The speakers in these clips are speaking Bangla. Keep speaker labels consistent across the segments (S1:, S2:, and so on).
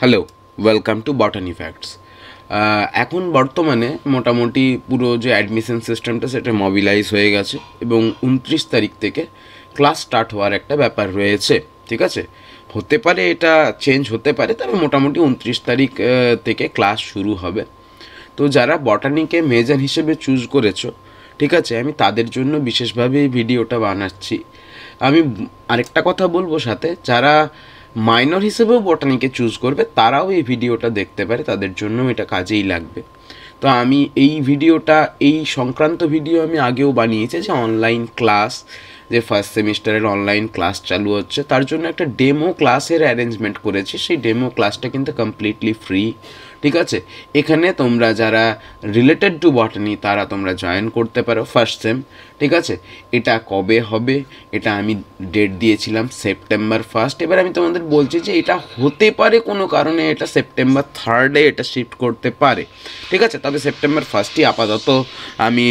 S1: Hello, welcome to বটানি facts. এখন বর্তমানে মোটামুটি পুরো যে অ্যাডমিশন সিস্টেমটা সেটা মোবিলাইজ হয়ে গেছে এবং 29 তারিখ থেকে ক্লাস স্টার্ট হওয়ার একটা ব্যাপার রয়েছে। ঠিক আছে, হতে পারে এটা চেঞ্জ হতে পারে, তবে মোটামুটি 29 তারিখ থেকে ক্লাস শুরু হবে। তো যারা বটানিকে মেজর হিসেবে চুজ করেছো, ঠিক আছে, আমি তাদের জন্য বিশেষভাবে এই ভিডিওটা বানাচ্ছি। আমি আরেকটা কথা বলবো সাথে, যারা মাইনর হিসেবেও বটানিকে চুজ করবে তারাও এই ভিডিওটা দেখতে পারে, তাদের জন্য এটা কাজেই লাগবে। তো আমি এই ভিডিওটা, এই সংক্রান্ত ভিডিও আমি আগেও বানিয়েছি, যে অনলাইন ক্লাস, যে ফার্স্ট সেমিস্টারের অনলাইন ক্লাস চালু হচ্ছে, তার জন্য একটা ডেমো ক্লাসের অ্যারেঞ্জমেন্ট করেছি। সেই ডেমো ক্লাসটা কিন্তু কমপ্লিটলি ফ্রি। ঠিক আছে, এখানে তোমরা যারা রিলেটেড টু বটানি তারা তোমরা জয়েন করতে পারো ফার্স্ট সেম। ঠিক আছে, এটা কবে হবে, এটা আমি ডেট দিয়েছিলাম সেপ্টেম্বর 1। এবার আমি তোমাদের বলছি যে এটা হতে পারে কোনো কারণে এটা সেপ্টেম্বর 3 এটা শিফট করতে পারে। ঠিক আছে, তবে সেপ্টেম্বর 1 আপাতত আমি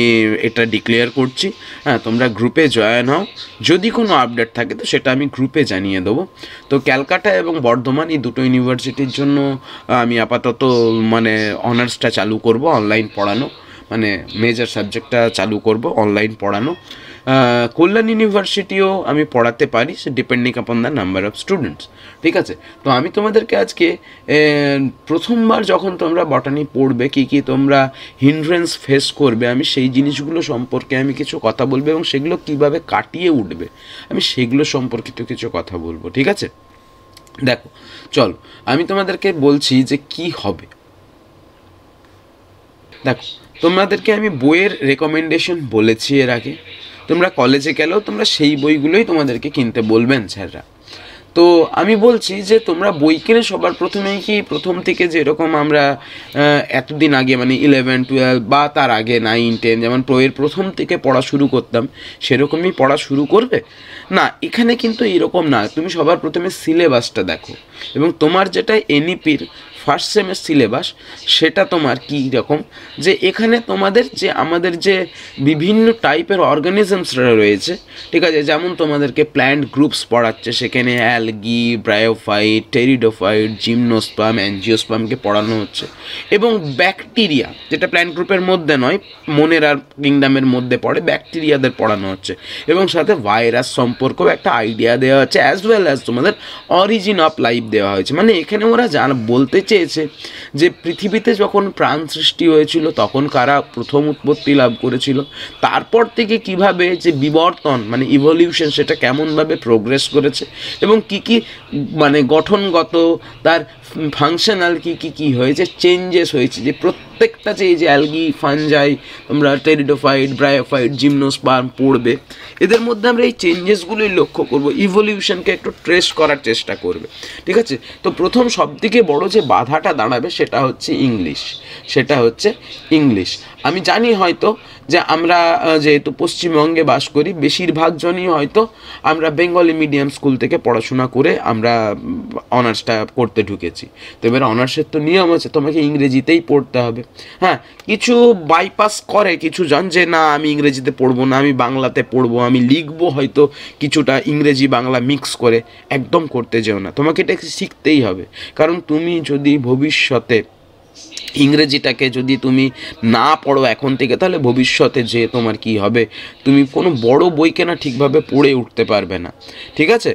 S1: এটা ডিক্লেয়ার করছি। হ্যাঁ, তোমরা গ্রুপে জয়েন হও, যদি কোনো আপডেট থাকে তো সেটা আমি গ্রুপে জানিয়ে দেবো। তো ক্যালকাটা এবং বর্ধমান এই দুটো ইউনিভার্সিটির জন্য আমি আপাতত অনার্সটা চালু করব, অনলাইন পড়ানো, মেজর সাবজেক্টটা চালু করব অনলাইন পড়ানো। কল্যাণ ইউনিভার্সিটিও আমি পড়াতে পারি, সে depending upon the number of students. ঠিক আছে, তো আমি তোমাদেরকে আজকে প্রথমবার যখন তোমরা বটানি পড়বে কী কী তোমরা হিন্ড্রেন্স ফেস করবে, আমি সেই জিনিসগুলো সম্পর্কে আমি কিছু কথা বলবো এবং সেগুলো কিভাবে কাটিয়ে উঠবে আমি সেগুলো সম্পর্কিত কিছু কথা বলবো। ঠিক আছে, দেখো চলো আমি তোমাদেরকে বলছি যে কি হবে। দেখো, তোমাদেরকে আমি বইয়ের রেকমেন্ডেশন বলেছি এর আগে, তোমরা কলেজে গেলেও তোমরা সেই বইগুলোই তোমাদেরকে কিনতে বলবেন স্যাররা। তো আমি বলছি যে তোমরা বই কিনে সবার প্রথমেই কি প্রথম থেকে যেরকম আমরা এতদিন আগে 11, 12 বা তার আগে 9, 10 যেমন বইয়ের প্রথম থেকে পড়া শুরু করতাম সেরকমই পড়া শুরু করবে না। এখানে কিন্তু এরকম না, তুমি সবার প্রথমে সিলেবাসটা দেখো এবং তোমার যেটা এনইপির ফার্স্ট সেমের সিলেবাস সেটা তোমার কী রকম, যে এখানে তোমাদের যে আমাদের যে বিভিন্ন টাইপের অর্গানিজমসরা রয়েছে, ঠিক আছে, যেমন তোমাদেরকে প্ল্যান্ট গ্রুপস পড়াচ্ছে, সেখানে অ্যালগি, ব্রায়োফাইট, টেরিডোফাইট, জিমনোস্পার্ম, অ্যাঞ্জিওস্পার্মকে পড়ানো হচ্ছে, এবং ব্যাকটেরিয়া যেটা প্ল্যান্ট গ্রুপের মধ্যে নয়, মোনেরা কিংডমের মধ্যে পড়ে, ব্যাকটেরিয়াদের পড়ানো হচ্ছে, এবং সাথে ভাইরাস সম্পর্কেও একটা আইডিয়া দেওয়া হচ্ছে, অ্যাজ ওয়েল অ্যাজ তোমাদের অরিজিন অফ লাইফ দেওয়া হয়েছে। এখানে ওরা বলতে চেয়েছে যে পৃথিবীতে যখন প্রাণ সৃষ্টি হয়েছিল তখন কারা প্রথম উৎপত্তি লাভ করেছিল, তারপর থেকে কিভাবে যে বিবর্তন ইভলিউশন সেটা কেমনভাবে প্রোগ্রেস করেছে, এবং কি কি গঠনগত তার ফাংশনাল কি হয়েছে, চেঞ্জেস হয়েছে, যে প্রত্যেকটা যে এই যে অ্যালগি, ফানজাই, তোমরা টেরিডোফাইট, ব্রায়োফাইট, জিমনোস্পার্ম পড়বে, এদের মধ্যে আমরা এই চেঞ্জেসগুলোই লক্ষ্য করব, ইভলিউশনকে একটু ট্রেস করার চেষ্টা করবে। ঠিক আছে, তো প্রথম সবথেকে বড় যে বাধাটা দাঁড়াবে সেটা হচ্ছে ইংলিশ। আমি জানি হয়তো যে আমরা যেহেতু পশ্চিমবঙ্গে বাস করি, বেশিরভাগ জনই হয়তো আমরা বেঙ্গলি মিডিয়াম স্কুল থেকে পড়াশোনা করে আমরা অনার্সটা করতে ঢুকেছি। তো এবার অনার্সের তো নিয়ম আছে, তোমাকে ইংরেজিতেই পড়তে হবে। হ্যাঁ, কিছু বাইপাস করে কিছু জন, যে না আমি ইংরেজিতে পড়বো না, আমি বাংলাতে পড়বো, আমি লিখবো হয়তো কিছুটা ইংরেজি বাংলা মিক্স করে। একদম করতে যেও না, তোমাকে এটা শিখতেই হবে। কারণ তুমি যদি ভবিষ্যতে ইংরেজিটাকে যদি তুমি না পড়ো এখন থেকে, তাহলে ভবিষ্যতে যে তোমার কি হবে, তুমি কোনো বড় বই কেনা ঠিকভাবে পড়ে উঠতে পারবে না। ঠিক আছে,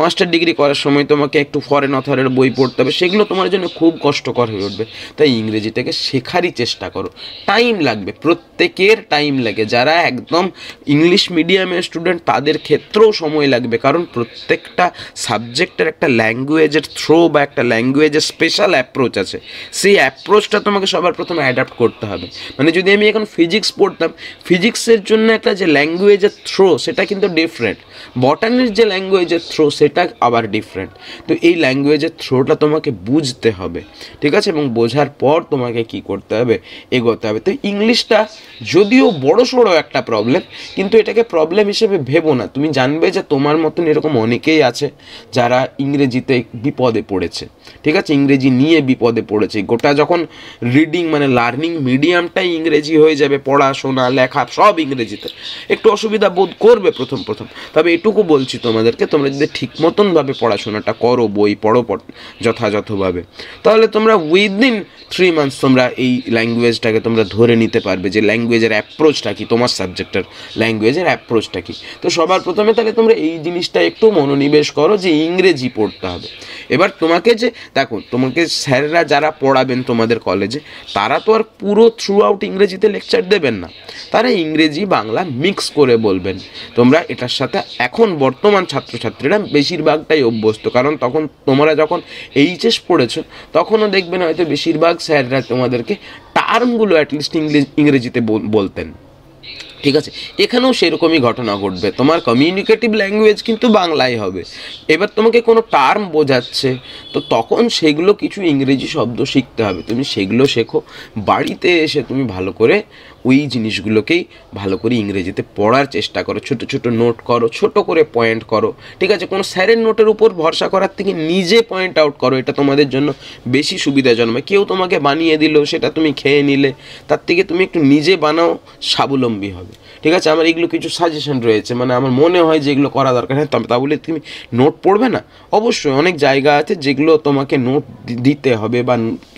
S1: মাস্টার ডিগ্রি করার সময় তোমাকে একটু ফরেন অথরের বই পড়তে হবে, সেগুলো তোমার জন্য খুব কষ্টকর হয়ে উঠবে। তাই ইংরেজিটাকে শেখারই চেষ্টা করো, টাইম লাগবে, প্রত্যেকের টাইম লাগে। যারা একদম ইংলিশ মিডিয়ামের স্টুডেন্ট তাদের ক্ষেত্রেও সময় লাগবে, কারণ প্রত্যেকটা সাবজেক্টের একটা ল্যাঙ্গুয়েজের থ্রো বা একটা ল্যাঙ্গুয়েজের স্পেশাল অ্যাপ্রোচ আছে, সেই অ্যাপ্রোচটা তোমাকে সবার প্রথমে অ্যাডাপ্ট করতে হবে। যদি আমি এখন ফিজিক্স পড়তাম, ফিজিক্সের জন্য একটা যে ল্যাঙ্গুয়েজের থ্রো সেটা কিন্তু ডিফারেন্ট, বটানির যে ল্যাঙ্গুয়েজের থ্রো সেটা আবার ডিফারেন্ট। তো এই ল্যাঙ্গুয়েজের থ্রোটা তোমাকে বুঝতে হবে, ঠিক আছে, এবং বোঝার পর তোমাকে কি করতে হবে, এগোতে হবে। তো ইংলিশটা যদিও বড়সড় একটা প্রবলেম, কিন্তু এটাকে প্রবলেম হিসেবে ভেবো না। তুমি জানবে যে তোমার মতন এরকম অনেকেই আছে যারা ইংরেজিতে বিপদে পড়েছে, ঠিক আছে, ইংরেজি নিয়ে বিপদে পড়েছে। গোটা যখন রিডিং মানে লার্নিং মিডিয়ামটাই ইংরেজি হয়ে যাবে, পড়াশোনা লেখা সব ইংরেজিতে, একটু অসুবিধা বোধ করবে প্রথম প্রথম। তবে এটুকু বলছি তোমাদেরকে, তোমরা যদি ঠিক মতনভাবে পড়াশোনাটা করো, বই পড়ো যথাযথভাবে, তাহলে তোমরা উইদিন 3 মান্থস তোমরা এই ল্যাঙ্গুয়েজটাকে তোমরা ধরে নিতে পারবে যে ল্যাঙ্গুয়েজের অ্যাপ্রোচটা কি, তোমার সাবজেক্টের ল্যাঙ্গুয়েজের অ্যাপ্রোচটা কি। তো সবার প্রথমে তাহলে তোমরা এই জিনিসটা একটু মনোনিবেশ করো যে ইংরেজি পড়তে হবে। এবার তোমাকে যে দেখো, তোমাকে স্যাররা যারা পড়াবেন তোমাদের কলেজে, তারা তো আর পুরো থ্রু আউট ইংরেজিতে লেকচার দেবেন না, তারা ইংরেজি বাংলা মিক্স করে বলবেন। তোমরা এটার সাথে এখন বর্তমান ছাত্রছাত্রীরা বেশিরভাগটাই অভ্যস্ত, কারণ তখন তোমরা যখন এইচএস পড়েছো তখনও দেখবেন হয়তো বেশিরভাগ স্যাররা তোমাদেরকে টার্মগুলো অ্যাটলিস্ট ইংরেজিতে বলতেন, ঠিক আছে। এখানেও সেরকমই ঘটনা ঘটবে, তোমার কমিউনিকেটিভ ল্যাঙ্গুয়েজ কিন্তু বাংলায় হবে। এবার তোমাকে কোনো টার্ম বোঝাচ্ছে, তো তখন সেগুলো কিছু ইংরেজি শব্দ শিখতে হবে, তুমি সেগুলো শেখো। বাড়িতে এসে তুমি ভালো করে ওই জিনিসগুলোকেই ভালো করে ইংরেজিতে পড়ার চেষ্টা করো, ছোটো ছোটো নোট করো, ছোটো করে পয়েন্ট করো, ঠিক আছে। কোনো স্যারের নোটের উপর ভরসা করার থেকে নিজে পয়েন্ট আউট করো, এটা তোমাদের জন্য বেশি সুবিধাজনক। কেউ তোমাকে বানিয়ে দিল, সেটা তুমি খেয়ে নিলে, তার থেকে তুমি একটু নিজে বানাও, স্বাবলম্বী হবে, ঠিক আছে। আমার এগুলো কিছু সাজেশন রয়েছে, মানে আমার মনে হয় যে এগুলো করা দরকার। হ্যাঁ, তা বলে তুমি নোট পড়বে না, অবশ্যই অনেক জায়গা আছে যেগুলো তোমাকে নোট দিতে হবে বা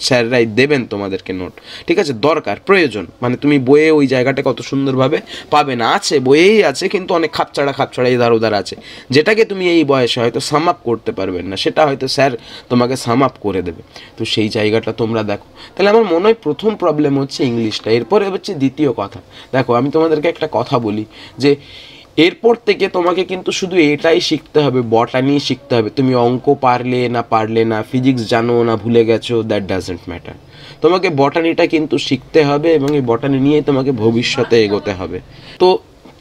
S1: স্যাররাই দেবেন তোমাদেরকে নোট, ঠিক আছে, দরকার প্রয়োজন। মানে তুমি বইয়ে ওই জায়গাটা কত সুন্দরভাবে পাবে না, আছে বইয়েই আছে, কিন্তু অনেক খাপছাড়া এধার ওধার আছে, যেটাকে তুমি এই বয়সে হয়তো সাম আপ করতে পারবেন না, সেটা হয়তো স্যার তোমাকে সাম আপ করে দেবে। তো সেই জায়গাটা তোমরা দেখো। তাহলে আমার মনে হয় প্রথম প্রবলেম হচ্ছে ইংলিশটা। এরপরে হচ্ছে দ্বিতীয় কথা, দেখো আমি তোমাদেরকে একটা কথা বলি যে এরপর থেকে তোমাকে কিন্তু শুধু এটাই শিখতে হবে, বটানি শিখতে হবে। তুমি অঙ্ক পারলে না, ফিজিক্স জানো না ভুলে গেছো, দ্যাট ডাজন্ট ম্যাটার। তোমাকে বটানিটা কিন্তু শিখতে হবে, এবং এই বটানি নিয়েই তোমাকে ভবিষ্যতে এগোতে হবে। তো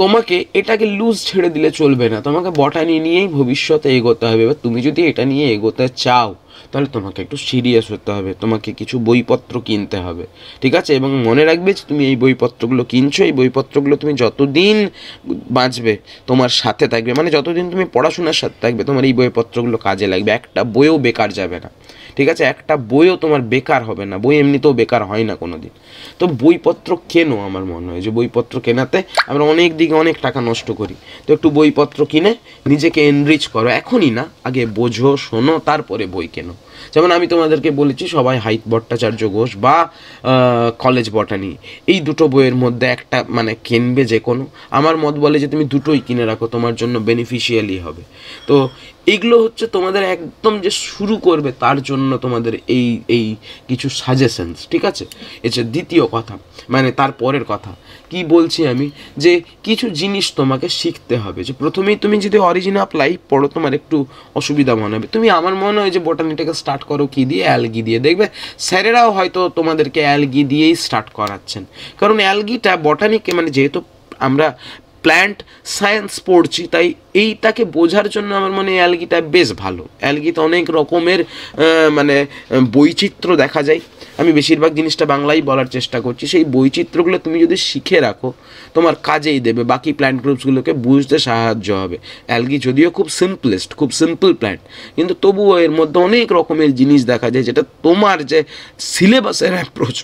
S1: তোমাকে এটাকে লুজ ছেড়ে দিলে চলবে না, তোমাকে বটানি নিয়েই ভবিষ্যতে এগোতে হবে। এবার তুমি যদি এটা নিয়ে এগোতে চাও, তাহলে তোমাকে একটু সিরিয়াস হতে হবে, তোমাকে কিছু বইপত্র কিনতে হবে, ঠিক আছে। এবং মনে রাখবে যে তুমি এই বইপত্রগুলো কিনছো, এই বইপত্রগুলো তুমি যতদিন বাঁচবে তোমার সাথে থাকবে, মানে যতদিন তুমি পড়াশোনার সাথে থাকবে তোমার এই বইপত্রগুলো কাজে লাগবে, একটা বইও বেকার যাবে না, ঠিক আছে। একটা বইও তোমার বেকার হবে না, বই এমনিতেও বেকার হয় না কোনো দিন। তো বইপত্র কেনো, আমার মনে হয় যে বইপত্র কেনাতে আমরা অনেক দিকে অনেক টাকা নষ্ট করি। তো একটু বইপত্র কিনে নিজেকে এনরিচ করো, এখনই না, আগে বোঝো, শোনো, তারপরে বই কেনো। যেমন আমি তোমাদেরকে বলেছি, সবাই হাইত ভট্টাচার্য ঘোষ বা কলেজ বটানি, এই দুটো বইয়ের মধ্যে একটা মানে কিনবে যে কোনো। আমার মত বলে যে তুমি দুটোই কিনে রাখো, তোমার জন্য বেনিফিশিয়ালি হবে। তো এইগুলো হচ্ছে তোমাদের একদম যে শুরু করবে তার জন্য তোমাদের এই কিছু সাজেশনস, ঠিক আছে। এটা দ্বিতীয় কথা, মানে তারপরের কথা কি বলছি আমি, যে কিছু জিনিস তোমাকে শিখতে হবে। যে প্রথমেই তুমি যদি অরিজিন অফ লাইফ পড়ো, তোমার একটু অসুবিধা মনে হবে। তুমি আমার মনে হয় যে বটানিটাকে স্টার্ট করো কি দিয়ে, অ্যালগি দিয়ে, দেখবে স্যারেরাও হয়তো তোমাদেরকে অ্যালগি দিয়েই স্টার্ট করাচ্ছেন। কারণ অ্যালগিটা বটানিকে, মানে যেহেতু আমরা প্ল্যান্ট সায়েন্স পড়ছি, তাই এইটাকে বোঝার জন্য আমার মনে হয় অ্যালগিটা বেশ ভালো। অ্যালগিতে অনেক রকমের মানে বৈচিত্র্য দেখা যায়। আমি বেশিরভাগ জিনিসটা বাংলায় বলার চেষ্টা করছি। সেই বৈচিত্র্যগুলো তুমি যদি শিখে রাখো, তোমার কাজেই দেবে, বাকি প্ল্যান্ট গ্রুপসগুলোকে বুঝতে সাহায্য হবে। অ্যালগি যদিও খুব সিম্পল প্ল্যান্ট, কিন্তু তবুও এর মধ্যে অনেক রকমের জিনিস দেখা যায় যেটা তোমার যে সিলেবাসের অ্যাপ্রোচ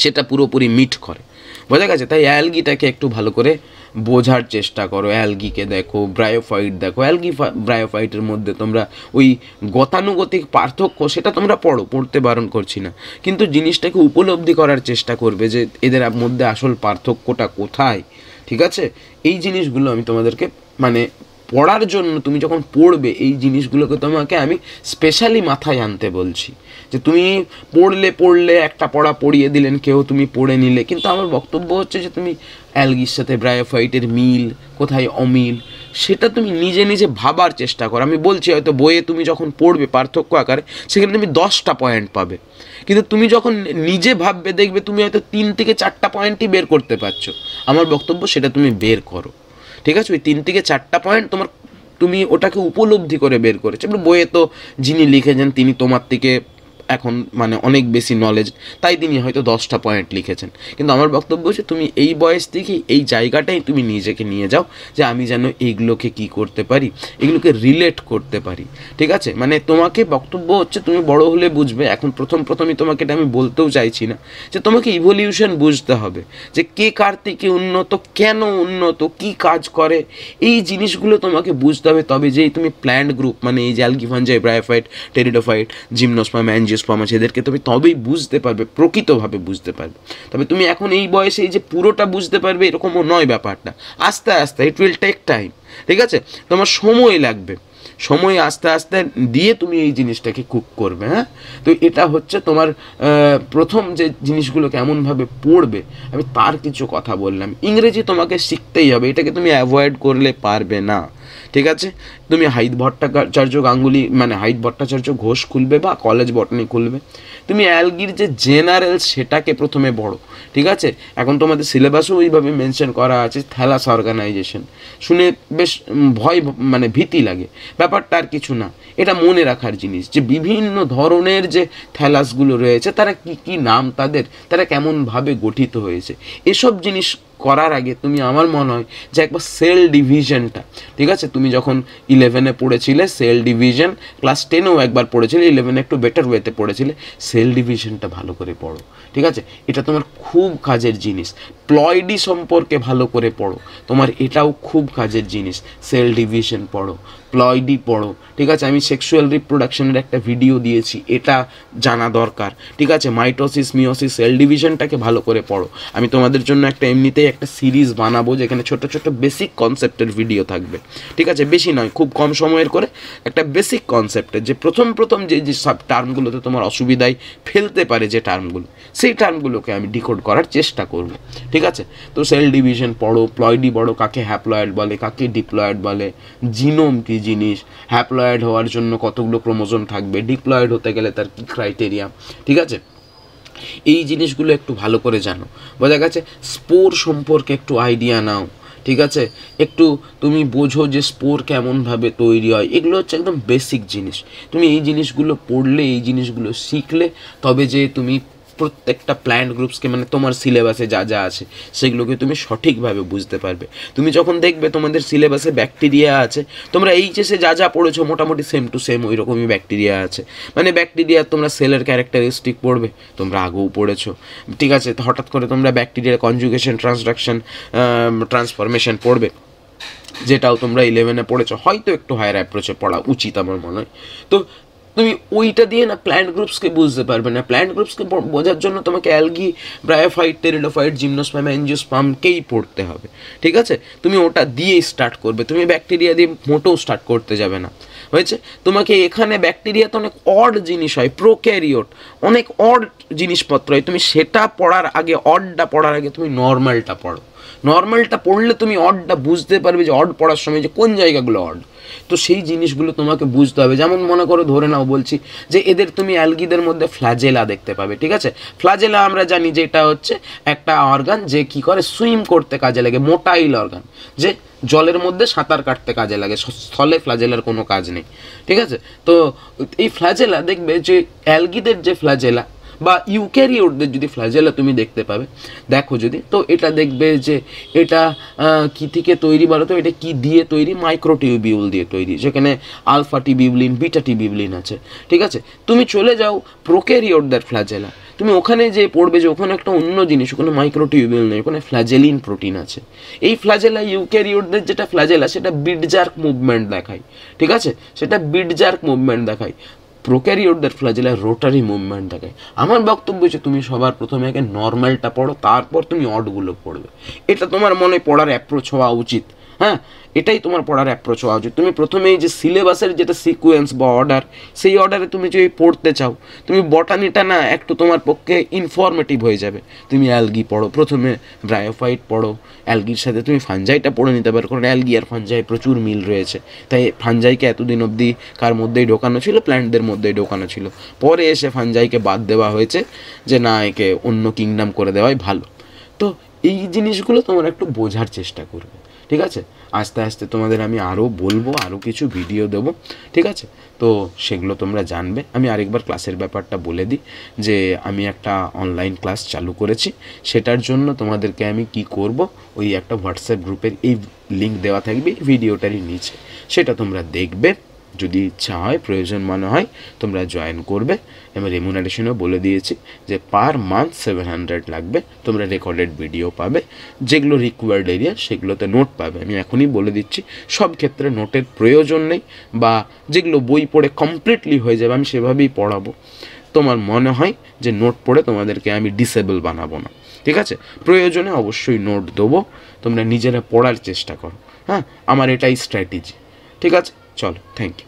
S1: সেটা পুরোপুরি মিট করে, বোঝা গেছে। তাই অ্যালগিটাকে একটু ভালো করে বোঝার চেষ্টা করো, অ্যালগিকে দেখো, ব্রায়োফাইট দেখো। ব্রায়োফাইটের মধ্যে তোমরা ওই গতানুগতিক পার্থক্য সেটা তোমরা পড়তে বারণ করছি না, কিন্তু জিনিসটাকে উপলব্ধি করার চেষ্টা করবে যে এদের মধ্যে আসল পার্থক্যটা কোথায়, ঠিক আছে। এই জিনিসগুলো আমি তোমাদেরকে মানে পড়ার জন্য, তুমি যখন পড়বে এই জিনিসগুলোকে তোমাকে আমি স্পেশালি মাথায় আনতে বলছি। যে তুমি পড়লে একটা পড়া পড়িয়ে দিলেন কেউ, তুমি পড়ে নিলে, কিন্তু আমার বক্তব্য হচ্ছে যে তুমি অ্যালগির সাথে ব্রায়োফাইটের মিল কোথায়, অমিল, সেটা তুমি নিজে নিজে ভাবার চেষ্টা করো। আমি বলছি হয়তো বইয়ে তুমি যখন পড়বে পার্থক্য আকারে, সেখানে তুমি 10টা পয়েন্ট পাবে, কিন্তু তুমি যখন নিজে ভাববে দেখবে তুমি হয়তো 3 থেকে 4টা পয়েন্টই বের করতে পারছো। আমার বক্তব্য সেটা তুমি বের করো, ঠিক আছে। ওই 3 থেকে 4টা পয়েন্ট তুমি ওটাকে উপলব্ধি করে বের করেছো। বইয়ে তো যিনি লিখেছেন তিনি তোমার থেকে এখন মানে অনেক বেশি নলেজ, তাই তিনি হয়তো 10টা পয়েন্ট লিখেছেন। কিন্তু আমার বক্তব্য হচ্ছে তুমি এই বয়স থেকেই এই জায়গাটাই তুমি নিজেকে নিয়ে যাও যে আমি যেন এইগুলোকে কি করতে পারি, এগুলোকে রিলেট করতে পারি। ঠিক আছে, মানে তোমাকে বক্তব্য হচ্ছে তুমি বড় হলে বুঝবে, এখন প্রথমই তোমাকে এটা আমি বলতেও চাইছি না, যে তোমাকে ইভলিউশন বুঝতে হবে, যে কে কার থেকে উন্নত, কেন উন্নত, কি কাজ করে, এই জিনিসগুলো তোমাকে বুঝতে হবে। তবে যেই তুমি প্ল্যান্ট গ্রুপ মানে এই যে algae, fungi, bryophyte, pteridophyte, gymnosperm, angiosperm আছে, এদেরকে তুমি তবেই বুঝতে পারবে, প্রকৃতভাবে বুঝতে পারবে। তবে তুমি এখন এই বয়সে এই যে পুরোটা বুঝতে পারবে এরকমও নয় ব্যাপারটা, আস্তে আস্তে, ইট উইল টেক টাইম। ঠিক আছে, তোমার সময় লাগবে, সময় আস্তে আস্তে দিয়ে তুমি এই জিনিসটাকে কুক করবে। হ্যাঁ, তো এটা হচ্ছে তোমার প্রথম যে জিনিসগুলো কেমনভাবে পড়বে আমি তার কিছু কথা বললাম। ইংরেজি তোমাকে শিখতেই হবে, এটাকে তুমি অ্যাভয়েড করলে পারবে না। ঠিক আছে, তুমি হাইত ভট্টাচার্য গাঙ্গুলি মানে হাইত ভট্টাচার্য ঘোষ খুলবে বা কলেজ বটনি খুলবে, তুমি অ্যালগির যে জেনারেল সেটাকে প্রথমে পড়ো। ঠিক আছে, এখন তোমাদের সিলেবাসও ওইভাবে মেনশন করা আছে থ্যালাস অর্গানাইজেশন, শুনে বেশ ভয় মানে ভীতি লাগে, ব্যাপারটা আর কিছু না। এটা মনে রাখার জিনিস যে বিভিন্ন ধরনের যে থ্যালাসগুলো রয়েছে তারা কি কি নাম তাদের, তারা কেমনভাবে গঠিত হয়েছে, এসব জিনিস করার আগে তুমি আমার মনে হয় যে একবার সেল ডিভিশনটা, ঠিক আছে, তুমি যখন 11-এ পড়েছিলে সেল ডিভিশন, ক্লাস 10-এও একবার পড়েছিলে, 11-এ একটু বেটার ওয়েতে পড়েছিলে, সেল ডিভিশনটা ভালো করে পড়ো। ঠিক আছে, এটা তোমার খুব কাজের জিনিস। প্লয়েডি সম্পর্কে ভালো করে পড়ো, তোমার এটাও খুব কাজের জিনিস। সেল ডিভিশন পড়ো, প্লয়েডি পড়ো। ঠিক আছে, আমি সেক্সুয়াল রিপ্রোডাকশনের একটা ভিডিও দিয়েছি, এটা জানা দরকার। ঠিক আছে, মাইটোসিস, মিওসিস, সেল ডিভিশনটাকে ভালো করে পড়ো। আমি তোমাদের জন্য একটা এমনিতেই একটা সিরিজ বানাবো যেখানে ছোট ছোট বেসিক কনসেপ্টের ভিডিও থাকবে। ঠিক আছে, বেশি নয়, খুব কম সময়ের করে একটা বেসিক কনসেপ্টের যে প্রথম যে যে সব টার্মগুলোতে তোমার অসুবিধায় ফেলতে পারে যে টার্মগুলো, সেই টার্মগুলোকে আমি ডিকোড করার চেষ্টা করব। ঠিক আছে, তো সেল ডিভিশন পড়ো, প্লয়েডি পড়ো, কাকে হ্যাপ্লয়েড বলে, কাকে ডিপ্লয়েড বলে, জিনোম কি জিনিস, হ্যাপ্লয়েড হওয়ার জন্য কতগুলো ক্রোমোজোম থাকবে, ডিপ্লয়েড হতে গেলে তার কী ক্রাইটেরিয়া। ঠিক আছে, এই জিনিসগুলো একটু ভালো করে জানো। বোঝা গেছে, স্পোর সম্পর্কে একটু আইডিয়া নাও। ঠিক আছে, একটু তুমি বোঝো যে স্পোর কেমনভাবে তৈরি হয়, এগুলো হচ্ছে একদম বেসিক জিনিস। তুমি এই জিনিসগুলো পড়লে, এই জিনিসগুলো শিখলে তবে যে তুমি প্রত্যেকটা প্ল্যান্ট গ্রুপসকে মানে তোমার সিলেবাসে যা যা আছে সেগুলোকে তুমি সঠিকভাবে বুঝতে পারবে। তুমি যখন দেখবে তোমাদের সিলেবাসে ব্যাকটেরিয়া আছে, তোমরা এইচএসে যা যা পড়েছো মোটামুটি সেম টু সেম ওই রকমই ব্যাকটেরিয়া আছে, মানে ব্যাকটেরিয়া তোমরা সেলের ক্যারেক্টারিস্টিক পড়বে, তোমরা আগেও পড়েছো। ঠিক আছে, তো হঠাৎ করে তোমরা ব্যাকটেরিয়ার কনজুগেশন, ট্রান্সডাকশন, ট্রান্সফরমেশন পড়বে, যেটাও তোমরা 11-এ পড়েছো, হয়তো একটু হায়ার অ্যাপ্রোচে পড়া উচিত আমার মনে হয়। তো তুমি ওইটা দিয়ে না প্ল্যান্ট গ্রুপসকে বুঝতে পারবে না। প্ল্যান্ট গ্রুপসকে বোঝার জন্য তোমাকে অ্যালগি, ব্রায়োফাইট, টেরিডোফাইট, জিমনোস্পার্ম, অ্যাঞ্জিওস্পার্মকেই পড়তে হবে। ঠিক আছে, তুমি ওটা দিয়েই স্টার্ট করবে, তুমি ব্যাকটেরিয়া দিয়ে মোটেও স্টার্ট করতে যাবে না। হয়েছে, তোমাকে এখানে ব্যাকটেরিয়াতে অনেক অড জিনিস হয়, প্রোক্যারিওট, অনেক অড জিনিসপত্র হয়, তুমি সেটা পড়ার আগে, অডটা পড়ার আগে তুমি নর্মালটা পড়ো। নর্মালটা পড়লে তুমি অডটা বুঝতে পারবে যে অড পড়ার সময় যে কোন জায়গাগুলো অড, তো সেই জিনিসগুলো তোমাকে বুঝতে হবে। যেমন মনে করো, ধরে নাও বলছি যে এদের তুমি অ্যালগিদের মধ্যে ফ্ল্যাজেলা দেখতে পাবে। ঠিক আছে, ফ্ল্যাজেলা আমরা জানি যে এটা হচ্ছে একটা অর্গান যে কি করে, সুইম করতে কাজে লাগে, মোটাইল অর্গান, যে জলের মধ্যে সাঁতার কাটতে কাজে লাগে, স্থলে ফ্ল্যাজেলার কোনো কাজ নেই। ঠিক আছে, তো এই ফ্ল্যাজেলা দেখবে যে অ্যালগিদের যে ফ্ল্যাজেলা বা ইউক্যারিওটদের যদি ফ্ল্যাজেলা তুমি দেখতে পাবে, দেখো যদি, তো এটা দেখবে যে এটা কী থেকে তৈরি বলো তো, এটা কি দিয়ে তৈরি, মাইক্রোটিউবিউল দিয়ে তৈরি, যেখানে আলফা টিবিউলিন, বিটা টিবিউলিন আছে। ঠিক আছে, তুমি চলে যাও প্রোক্যারিওটদের ফ্ল্যাজেলা, তুমি ওখানে যে পড়বে যে ওখানে একটা অন্য জিনিস, ওখানে মাইক্রোটিউবিউল নেই, ওখানে ফ্ল্যাজেলিন প্রোটিন আছে। এই ফ্ল্যাজেলা, ইউক্যারিওটদের যেটা ফ্ল্যাজেলা সেটা বিটজার্ক মুভমেন্ট দেখায়। ঠিক আছে, সেটা বিটজার্ক মুভমেন্ট দেখায়। প্রোক্যারিওটদের ফ্ল্যাজেলা রোটারি মুভমেন্ট দেখায়। আমার বক্তব্য হচ্ছে তুমি সবার প্রথমে আগে নর্মালটা পড়ো, তারপর তুমি অডগুলো পড়বে। এটা তোমার মনে পড়ার অ্যাপ্রোচ হওয়া উচিত। হ্যাঁ, এটাই তোমার পড়ার অ্যাপ্রোচ হওয়া উচিত। তুমি প্রথমেই যে সিলেবাসের যেটা সিকোয়েন্স বা অর্ডার, সেই অর্ডারে তুমি যদি পড়তে চাও, তুমি বটানিটা না একটু তোমার পক্ষে ইনফরমেটিভ হয়ে যাবে। তুমি অ্যালগি পড়ো, প্রথমে ব্রায়োফাইট পড়ো, অ্যালগির সাথে তুমি ফানজাইটা পড়ে নিতে পারো, কারণ অ্যালগি আর ফানজাই প্রচুর মিল রয়েছে। তাই ফানজাইকে এতদিন অবধি কার মধ্যেই ঢোকানো ছিল, প্ল্যান্টদের মধ্যেই ঢোকানো ছিল, পরে এসে ফানজাইকে বাদ দেওয়া হয়েছে যে না, একে অন্য কিংডম করে দেওয়াই ভালো। তো এই জিনিসগুলো তোমরা একটু বোঝার চেষ্টা করবে। ঠিক আছে, আস্তে আস্তে তোমাদের আমি আরও বলবো, আরও কিছু ভিডিও দেবো, ঠিক আছে? তো সেগুলো তোমরা জানবে। আমি আরেকবার ক্লাসের ব্যাপারটা বলে দিই যে আমি একটা অনলাইন ক্লাস চালু করেছি। সেটার জন্য তোমাদেরকে আমি কি করব, ওই একটা হোয়াটসঅ্যাপ গ্রুপের এই লিঙ্ক দেওয়া থাকবে ভিডিওটারই নিচে, সেটা তোমরা দেখবে। যদি ইচ্ছা হয়, প্রয়োজন মনে হয়, তোমরা জয়েন করবে। আমি রেমুনারেশনও বলে দিয়েছি যে পার মান্থ 700 লাগবে। তোমরা রেকর্ডেড ভিডিও পাবে, যেগুলো রিকোয়ার্ড এরিয়া সেগুলোতে নোট পাবে। আমি এখনই বলে দিচ্ছি, সব ক্ষেত্রে নোটের প্রয়োজন নেই, বা যেগুলো বই পড়ে কমপ্লিটলি হয়ে যাবে আমি সেভাবেই পড়াবো। তোমার মনে হয় যে নোট পড়ে তোমাদেরকে আমি ডিসেবল বানাবো না, ঠিক আছে? প্রয়োজনে অবশ্যই নোট দেবো, তোমরা নিজেরা পড়ার চেষ্টা করো। হ্যাঁ, আমার এটাই স্ট্র্যাটেজি, ঠিক আছে? চলো, থ্যাংক ইউ।